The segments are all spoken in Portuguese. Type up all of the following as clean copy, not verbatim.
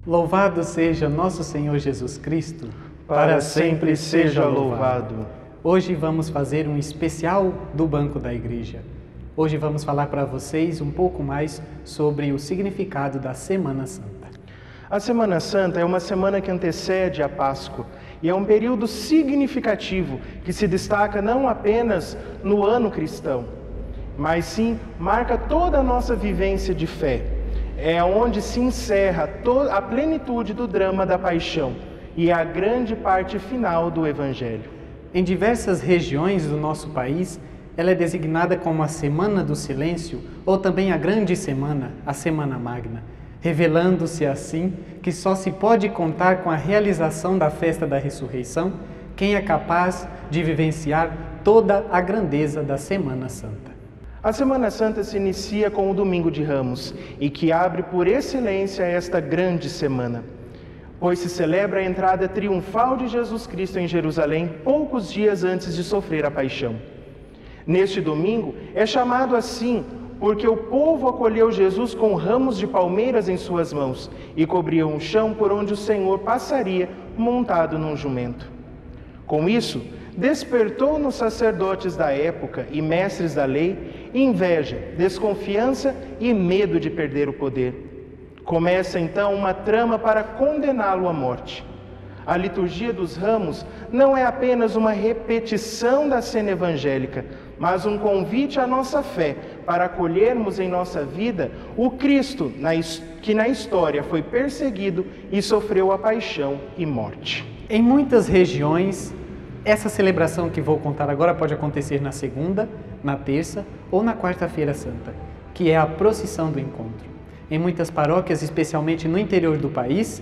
Louvado seja nosso Senhor Jesus Cristo. Para sempre seja louvado. Hoje vamos fazer um especial do Banco da Igreja. Hoje vamos falar para vocês um pouco mais sobre o significado da Semana Santa. A Semana Santa é uma semana que antecede a Páscoa e é um período significativo que se destaca não apenas no ano cristão, mas sim marca toda a nossa vivência de fé. É onde se encerra a plenitude do drama da paixão e a grande parte final do Evangelho. Em diversas regiões do nosso país, ela é designada como a Semana do Silêncio ou também a Grande Semana, a Semana Magna, revelando-se assim que só se pode contar com a realização da festa da ressurreição quem é capaz de vivenciar toda a grandeza da Semana Santa. A Semana Santa se inicia com o Domingo de Ramos e que abre por excelência esta grande semana, pois se celebra a entrada triunfal de Jesus Cristo em Jerusalém poucos dias antes de sofrer a paixão. Neste domingo é chamado assim porque o povo acolheu Jesus com ramos de palmeiras em suas mãos e cobriam o chão por onde o Senhor passaria montado num jumento. Com isso, despertou nos sacerdotes da época e mestres da lei inveja, desconfiança e medo de perder o poder. Começa então uma trama para condená-lo à morte. A liturgia dos ramos não é apenas uma repetição da cena evangélica, mas um convite à nossa fé para acolhermos em nossa vida o Cristo que na história foi perseguido e sofreu a paixão e morte. Em muitas regiões, essa celebração que vou contar agora pode acontecer na segunda, na terça ou na quarta-feira santa, que é a procissão do encontro. Em muitas paróquias, especialmente no interior do país,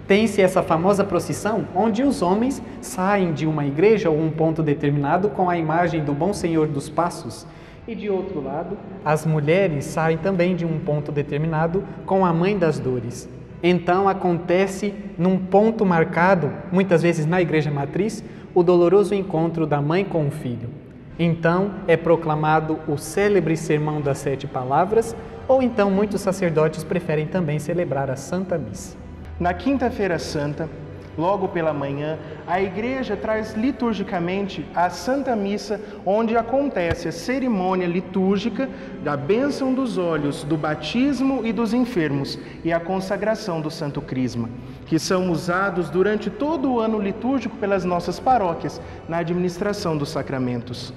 tem-se essa famosa procissão onde os homens saem de uma igreja ou um ponto determinado com a imagem do Bom Senhor dos Passos e, de outro lado, as mulheres saem também de um ponto determinado com a Mãe das Dores. Então acontece num ponto marcado, muitas vezes na igreja matriz, o doloroso encontro da mãe com o filho. Então é proclamado o célebre Sermão das 7 Palavras, ou então muitos sacerdotes preferem também celebrar a Santa Missa. Na Quinta-feira Santa, logo pela manhã, a Igreja traz liturgicamente a Santa Missa, onde acontece a cerimônia litúrgica da bênção dos olhos, do batismo e dos enfermos e a consagração do Santo Crisma, que são usados durante todo o ano litúrgico pelas nossas paróquias na administração dos sacramentos.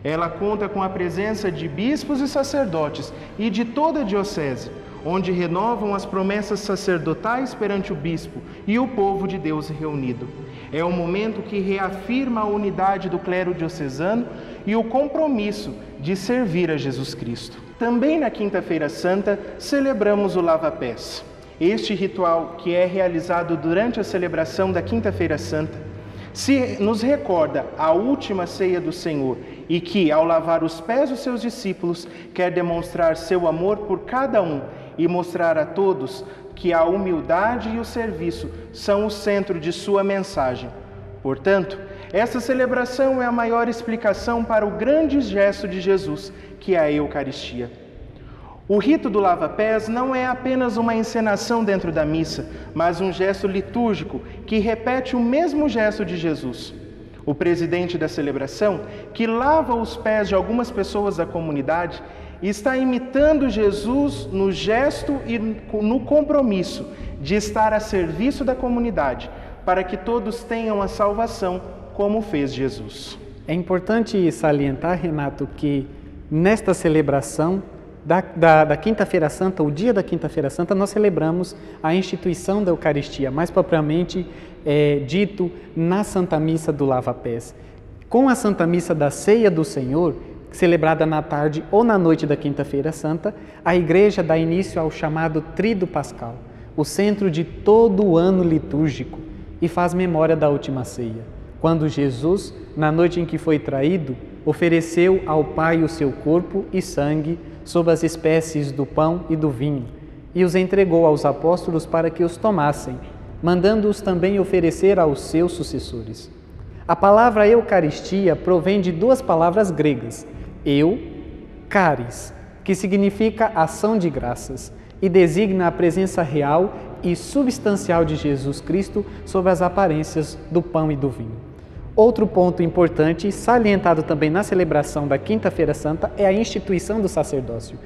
Ela conta com a presença de bispos e sacerdotes e de toda a diocese, onde renovam as promessas sacerdotais perante o bispo e o povo de Deus reunido. É um momento que reafirma a unidade do clero diocesano e o compromisso de servir a Jesus Cristo. Também na Quinta-feira Santa celebramos o lava-pés. Este ritual, que é realizado durante a celebração da Quinta-feira Santa, nos recorda a última ceia do Senhor e que, ao lavar os pés dos seus discípulos, quer demonstrar seu amor por cada um e mostrar a todos que a humildade e o serviço são o centro de sua mensagem. Portanto, essa celebração é a maior explicação para o grande gesto de Jesus, que é a Eucaristia. O rito do lava-pés não é apenas uma encenação dentro da missa, mas um gesto litúrgico que repete o mesmo gesto de Jesus. O presidente da celebração, que lava os pés de algumas pessoas da comunidade, está imitando Jesus no gesto e no compromisso de estar a serviço da comunidade, para que todos tenham a salvação, como fez Jesus. É importante salientar, Renato, que nesta celebração da Quinta-feira Santa, o dia da Quinta-feira Santa, nós celebramos a instituição da Eucaristia, mais propriamente dito na Santa Missa do Lava-Pés. Com a Santa Missa da Ceia do Senhor, celebrada na tarde ou na noite da Quinta-feira Santa, a Igreja dá início ao chamado Tríduo Pascal, o centro de todo o ano litúrgico, e faz memória da última ceia, quando Jesus, na noite em que foi traído, ofereceu ao Pai o seu corpo e sangue sob as espécies do pão e do vinho, e os entregou aos apóstolos para que os tomassem, mandando-os também oferecer aos seus sucessores. A palavra Eucaristia provém de duas palavras gregas, caris, que significa ação de graças, e designa a presença real e substancial de Jesus Cristo sob as aparências do pão e do vinho. Outro ponto importante, salientado também na celebração da Quinta-feira Santa, é a instituição do sacerdócio.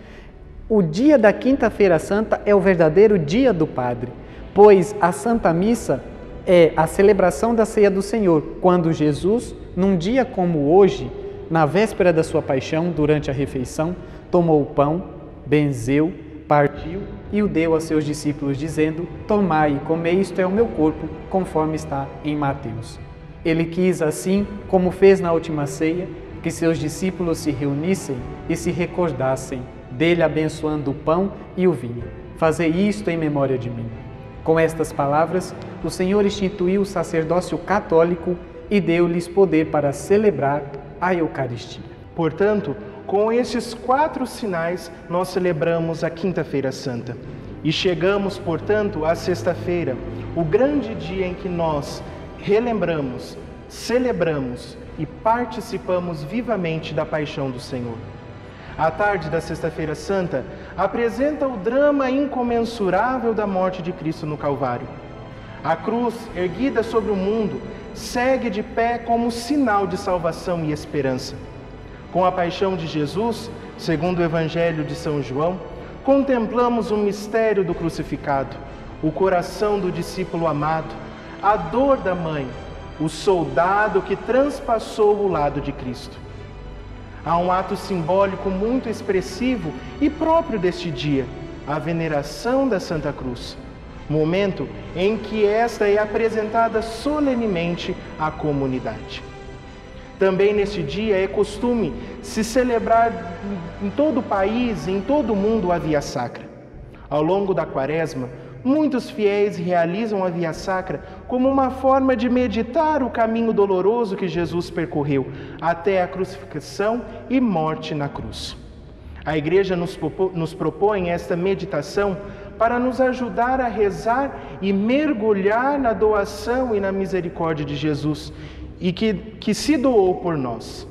O dia da Quinta-feira Santa é o verdadeiro dia do Padre, pois a Santa Missa é a celebração da ceia do Senhor, quando Jesus, num dia como hoje, na véspera da sua paixão, durante a refeição, tomou o pão, benzeu, partiu e o deu aos seus discípulos, dizendo: tomai e comei, isto é o meu corpo, conforme está em Mateus. Ele quis, assim como fez na última ceia, que seus discípulos se reunissem e se recordassem dele, abençoando o pão e o vinho. Fazei isto em memória de mim. Com estas palavras, o Senhor instituiu o sacerdócio católico e deu-lhes poder para celebrar a Eucaristia. Portanto, com estes 4 sinais, nós celebramos a Quinta-feira Santa. E chegamos, portanto, à sexta-feira, o grande dia em que nós relembramos, celebramos e participamos vivamente da paixão do Senhor. A tarde da Sexta-feira Santa apresenta o drama incomensurável da morte de Cristo no Calvário. A cruz, erguida sobre o mundo, segue de pé como sinal de salvação e esperança. Com a paixão de Jesus, segundo o Evangelho de São João, contemplamos o mistério do crucificado, o coração do discípulo amado, a dor da mãe, o soldado que transpassou o lado de Cristo. Há um ato simbólico muito expressivo e próprio deste dia, a veneração da Santa Cruz, momento em que esta é apresentada solenemente à comunidade. Também neste dia é costume se celebrar em todo o país, em todo o mundo, a Via Sacra. Ao longo da Quaresma, muitos fiéis realizam a Via Sacra como uma forma de meditar o caminho doloroso que Jesus percorreu até a crucificação e morte na cruz. A Igreja nos propõe esta meditação para nos ajudar a rezar e mergulhar na doação e na misericórdia de Jesus, e que se doou por nós.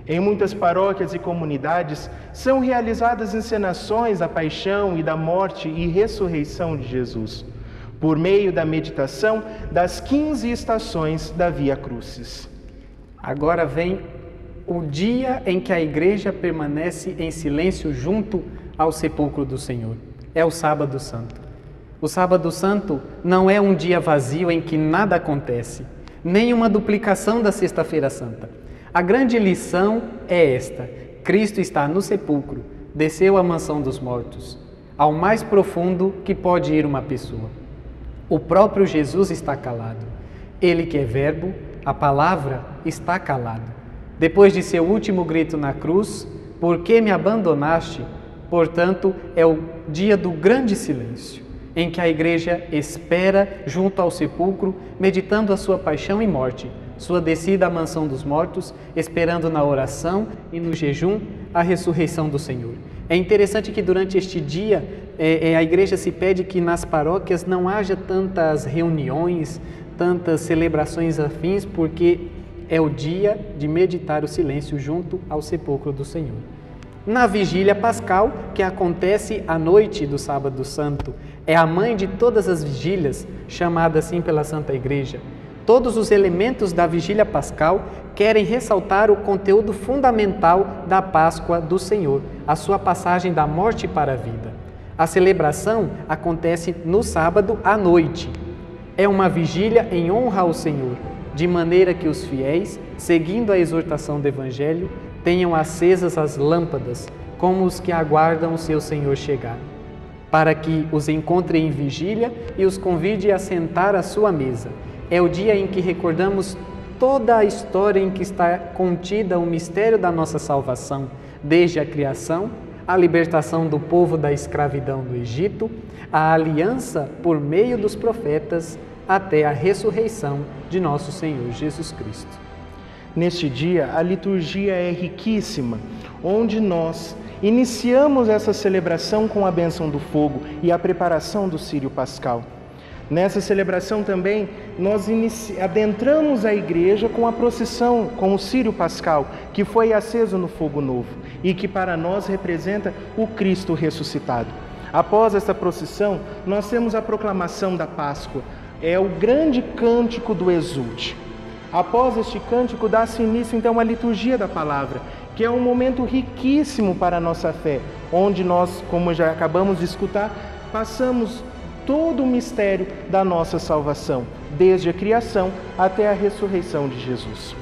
Em muitas paróquias e comunidades são realizadas encenações da paixão e da morte e ressurreição de Jesus, por meio da meditação das 15 estações da Via Crucis. Agora vem o dia em que a Igreja permanece em silêncio junto ao sepulcro do Senhor. É o Sábado Santo. O Sábado Santo não é um dia vazio em que nada acontece, nem uma duplicação da Sexta-feira Santa. A grande lição é esta: Cristo está no sepulcro, desceu à mansão dos mortos, ao mais profundo que pode ir uma pessoa. O próprio Jesus está calado. Ele que é Verbo, a palavra, está calado. Depois de seu último grito na cruz: por que me abandonaste? Portanto, é o dia do grande silêncio, em que a Igreja espera junto ao sepulcro, meditando a sua paixão e morte, sua descida à mansão dos mortos, esperando na oração e no jejum a ressurreição do Senhor. É interessante que durante este dia a Igreja se pede que nas paróquias não haja tantas reuniões, tantas celebrações afins, porque é o dia de meditar o silêncio junto ao sepulcro do Senhor. Na vigília pascal, que acontece à noite do Sábado Santo, é a mãe de todas as vigílias, chamada assim pela Santa Igreja. Todos os elementos da vigília pascal querem ressaltar o conteúdo fundamental da Páscoa do Senhor, a sua passagem da morte para a vida. A celebração acontece no sábado à noite. É uma vigília em honra ao Senhor, de maneira que os fiéis, seguindo a exortação do Evangelho, tenham acesas as lâmpadas, como os que aguardam o seu Senhor chegar, para que os encontre em vigília e os convide a sentar à sua mesa. É o dia em que recordamos toda a história em que está contida o mistério da nossa salvação, desde a criação, a libertação do povo da escravidão do Egito, a aliança por meio dos profetas, até a ressurreição de nosso Senhor Jesus Cristo. Neste dia, a liturgia é riquíssima, onde nós iniciamos essa celebração com a bênção do fogo e a preparação do Círio Pascal. Nessa celebração também, nós adentramos a igreja com a procissão, com o Círio Pascal, que foi aceso no fogo novo e que para nós representa o Cristo ressuscitado. Após esta procissão, nós temos a proclamação da Páscoa. É o grande cântico do Exulte. Após este cântico, dá-se início então à liturgia da palavra, que é um momento riquíssimo para a nossa fé, onde nós, como já acabamos de escutar, passamos todo o mistério da nossa salvação, desde a criação até a ressurreição de Jesus.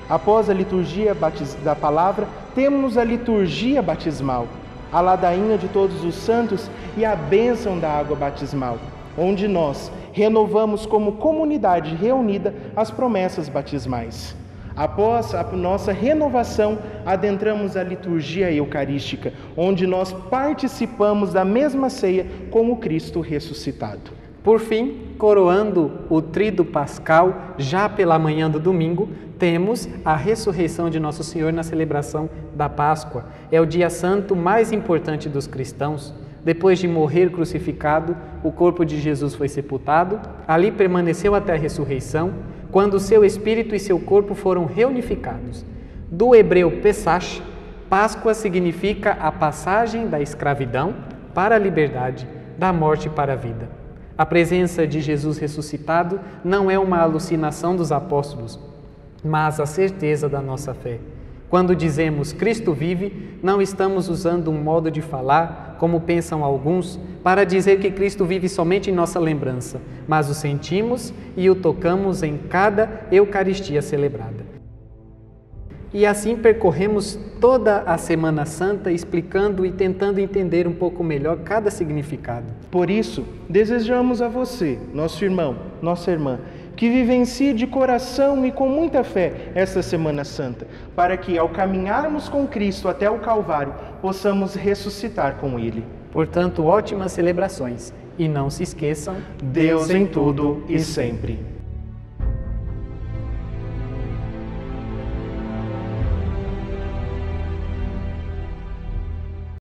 Após a liturgia da palavra, temos a liturgia batismal, a ladainha de todos os santos e a bênção da água batismal, onde nós renovamos como comunidade reunida as promessas batismais. Após a nossa renovação, adentramos a liturgia eucarística, onde nós participamos da mesma ceia com o Cristo ressuscitado. Por fim, coroando o tríduo pascal, já pela manhã do domingo, temos a ressurreição de Nosso Senhor na celebração da Páscoa. É o dia santo mais importante dos cristãos. Depois de morrer crucificado, o corpo de Jesus foi sepultado, ali permaneceu até a ressurreição, quando seu espírito e seu corpo foram reunificados. Do hebreu Pesach, Páscoa significa a passagem da escravidão para a liberdade, da morte para a vida. A presença de Jesus ressuscitado não é uma alucinação dos apóstolos, mas a certeza da nossa fé. Quando dizemos Cristo vive, não estamos usando um modo de falar, como pensam alguns, para dizer que Cristo vive somente em nossa lembrança, mas o sentimos e o tocamos em cada Eucaristia celebrada. E assim percorremos toda a Semana Santa explicando e tentando entender um pouco melhor cada significado. Por isso, desejamos a você, nosso irmão, nossa irmã, que vivencie de coração e com muita fé esta Semana Santa, para que, ao caminharmos com Cristo até o Calvário, possamos ressuscitar com Ele. Portanto, ótimas celebrações. E não se esqueçam, Deus em tudo e sempre.